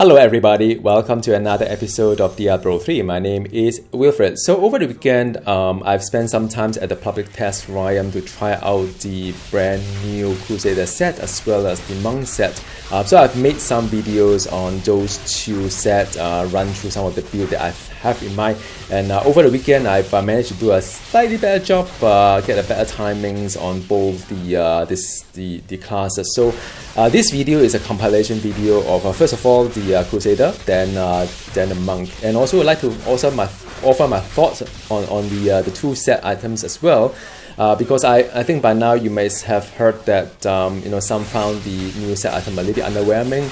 Hello everybody, welcome to another episode of Diablo 3. My name is Wilfred. So over the weekend, I've spent some time at the public test realm to try out the brand new Crusader set as well as the Monk set. So I've made some videos on those two sets, run through some of the build that I have in mind. And over the weekend, I've managed to do a slightly better job, get a better timings on both the classes. So this video is a compilation video of first of all the Crusader, then the Monk, and also I'd like to also offer my thoughts on the two set items as well, because I think by now you may have heard that some found the new set item a little bit underwhelming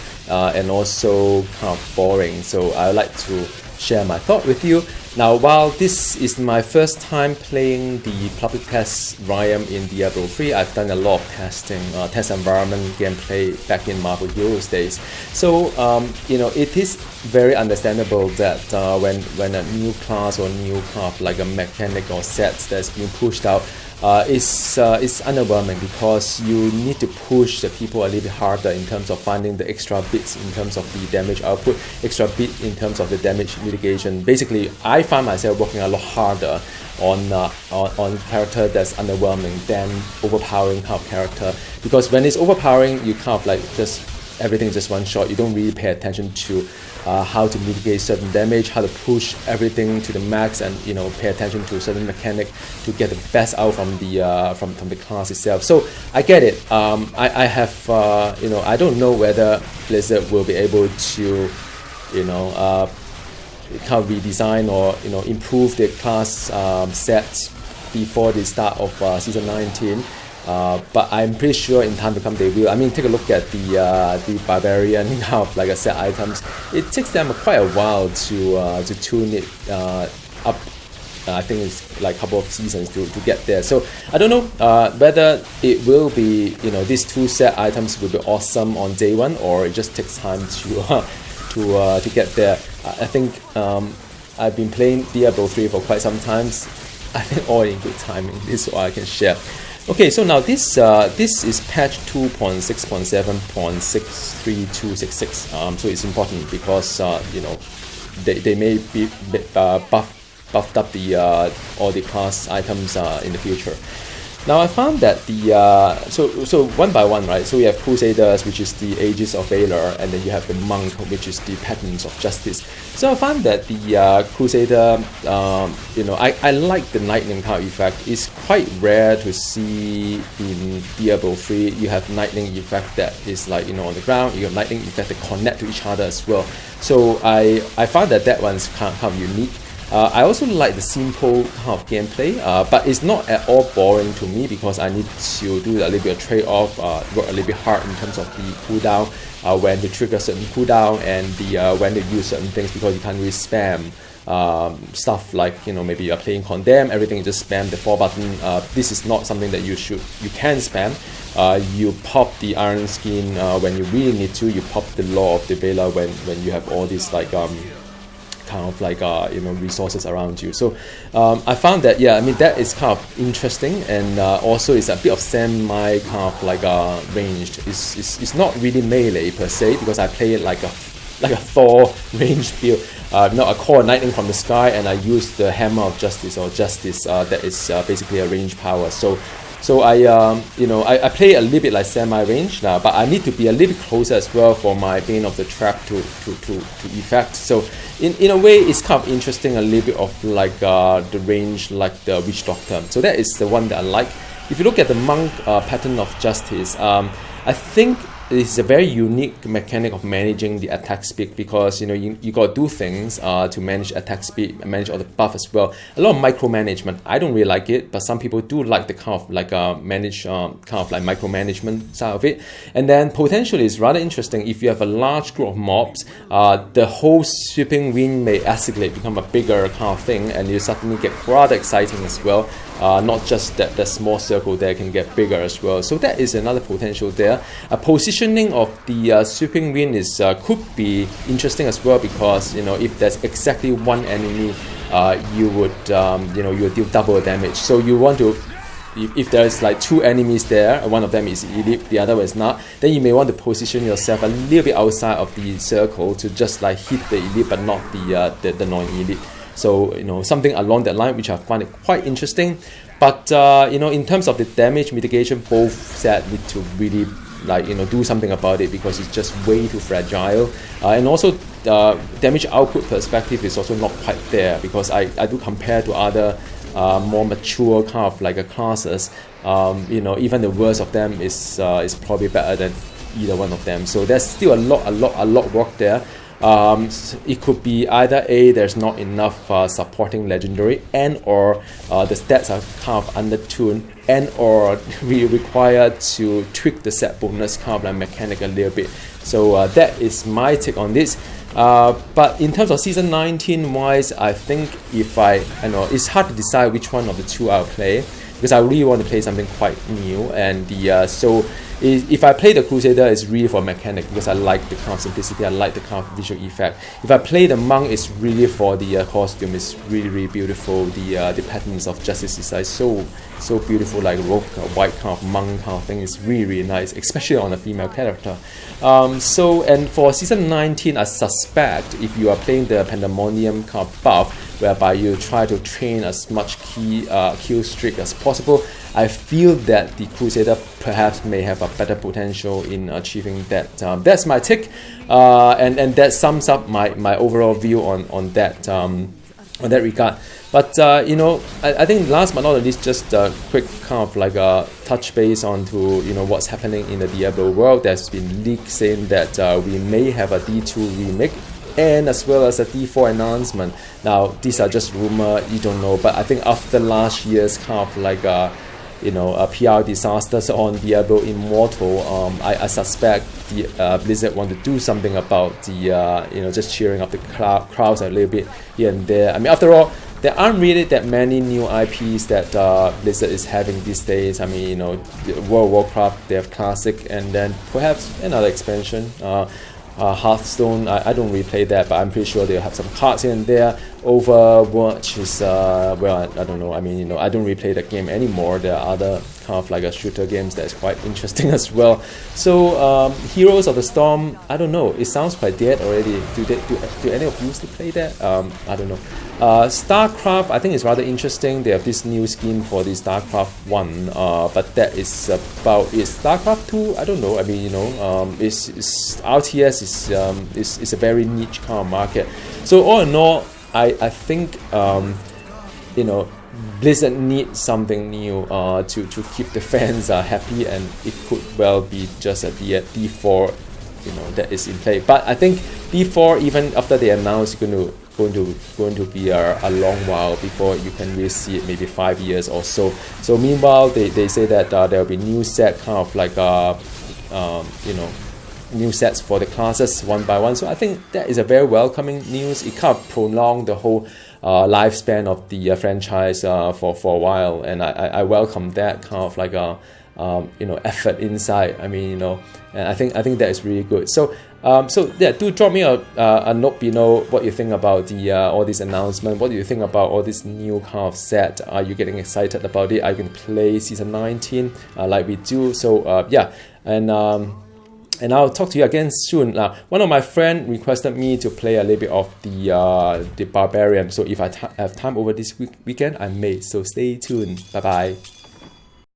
and also kind of boring. So I would like to share my thought with you. Now, while this is my first time playing the public test realm in Diablo 3, I've done a lot of testing, test environment gameplay back in Marvel Heroes days. So, it is very understandable that when a new class or new kind of like a mechanic or set that's being pushed out, it's underwhelming because you need to push the people a little bit harder in terms of finding the extra bits in terms of the damage output, extra bit in terms of the damage mitigation. Basically, I find myself working a lot harder on character that's underwhelming than overpowering kind of character, because when it's overpowering, you kind of like just everything just one shot. You don't really pay attention to how to mitigate certain damage, how to push everything to the max, and pay attention to a certain mechanic to get the best out from the class itself. So I get it. I have I don't know whether Blizzard will be able to kind of redesign or improve the class sets before the start of season 19. But I'm pretty sure in time to come they will. I mean, take a look at the barbarian kind of like a set items. It takes them quite a while to tune it up. I think it's like a couple of seasons to get there. So I don't know whether it will be these two set items will be awesome on day one, or it just takes time to get there. I think I've been playing Diablo 3 for quite some time. I think all in good timing. This is all I can share. Okay, so now this is patch 2.6.7.63266. So it's important because they may be buffed up all the class items in the future. Now I found that so one by one, right? So we have Crusaders, which is the Aegies of Valor, and then you have the Monk, which is the Patterns of Justice. So I found that the Crusader, I like the lightning kind of effect. It's quite rare to see in Diablo 3. You have lightning effect that is like on the ground. You have lightning effect that connect to each other as well. So I found that one's kind of unique. I also like the simple kind of gameplay, but it's not at all boring to me because I need to do a little bit of trade-off, work a little bit hard in terms of the cooldown, when to trigger certain cooldown, and when to use certain things, because you can't really spam stuff like maybe you're playing Condemn, everything you just spam the 4 button. This is not something that you can spam. You pop the Iron Skin when you really need to. You pop the Law of the Valor when you have all these like kind of like resources around you. So I found that that is kind of interesting, and also it's a bit of semi kind of like ranged. It's not really melee per se, because I play it like a Thor ranged build. I call lightning from the sky, and I use the Hammer of Justice that is basically a range power. So I play a little bit like semi-range now, but I need to be a little bit closer as well for my Bane of the Trap to effect. So in a way, it's kind of interesting, a little bit of like the range, like the Witch Doctor. So that is the one that I like. If you look at the Monk Pattern of Justice, I think it's a very unique mechanic of managing the attack speed, because you got to do things to manage attack speed, manage all the buff as well. A lot of micromanagement. I don't really like it, but some people do like the kind of like manage kind of like micromanagement side of it. And then potentially it's rather interesting if you have a large group of mobs. The whole sweeping wind may escalate, become a bigger kind of thing, and you suddenly get rather exciting as well. Not just that small circle there can get bigger as well. So that is another potential there. Positioning of the sweeping wind is could be interesting as well, because if there's exactly one enemy, you would you would deal double damage. So you want to if there's like 2 enemies there, one of them is elite, the other one is not, then you may want to position yourself a little bit outside of the circle to just like hit the elite but not the non-elite. So, you know, something along that line, which I find it quite interesting. But, you know, in terms of the damage mitigation, both sets need to really, like, you know, do something about it, because it's just way too fragile. And also, damage output perspective is also not quite there, because I do compare to other more mature kind of like classes. You know, even the worst of them is probably better than either one of them. So there's still a lot work there. It could be either A, there's not enough supporting legendary, and or the stats are kind of undertuned, and or we require to tweak the set bonus kind of like mechanic a little bit. So that is my take on this. But in terms of season 19 wise, I think if I know, it's hard to decide which one of the two I'll play, because I really want to play something quite new. And so if I play the Crusader, it's really for mechanic, because I like the kind of simplicity, I like the kind of visual effect. If I play the Monk, it's really for the costume. It's really beautiful. The patterns of justice is like so beautiful, like rogue white kind of monk kind of thing. It's really nice, especially on a female character. So, and for season 19, I suspect if you are playing the Pandemonium kind of buff, whereby you try to train as much kill streak as possible, I feel that the Crusader perhaps may have a better potential in achieving that. That's my take, and that sums up my overall view on that regard. But you know, I think last but not least, just a quick kind of like a touch base onto, you know, what's happening in the Diablo world. There's been leaks saying that we may have a D2 remake, and as well as a D4 announcement. Now, these are just rumor, you don't know, but I think after last year's kind of like you know, PR disasters on Diablo Immortal, I suspect the Blizzard want to do something about the you know, just cheering up the crowds a little bit here and there. I mean, after all, there aren't really that many new IPs that Blizzard is having these days. I mean, you know, World of Warcraft, they have Classic, and then perhaps another expansion. Hearthstone, I don't really play that, but I'm pretty sure they'll have some cards here and there. Overwatch is, well, I don't know. I mean, you know, I don't really play that game anymore. There are other kind of like a shooter games that's quite interesting as well. So, Heroes of the Storm, I don't know. It sounds quite dead already. Do any of you still play that? I don't know. StarCraft, I think it's rather interesting. They have this new skin for the StarCraft 1, but that is about, is StarCraft 2? I don't know. I mean, you know, it's RTS is a very niche kind of market. So all in all, I think you know, Blizzard needs something new to keep the fans happy, and it could well be just a D4, you know, that is in play. But I think D4, even after they announce, going to be a long while before you can really see it, maybe 5 years or so. So meanwhile, they say that there will be new set kind of like you know, new sets for the classes one by one. So I think that is a very welcoming news. It kind of prolonged the whole lifespan of the franchise for a while, and I welcome that kind of like you know, effort inside. I mean, you know, and I think that is really good. So so yeah, do drop me a note below what you think about the all this announcement. What do you think about all this new kind of set? Are you getting excited about it? Are you going to play season 19 like we do? So yeah, and I'll talk to you again soon. One of my friends requested me to play a little bit of the Barbarian. So if I have time over this weekend, I may. So stay tuned. Bye bye.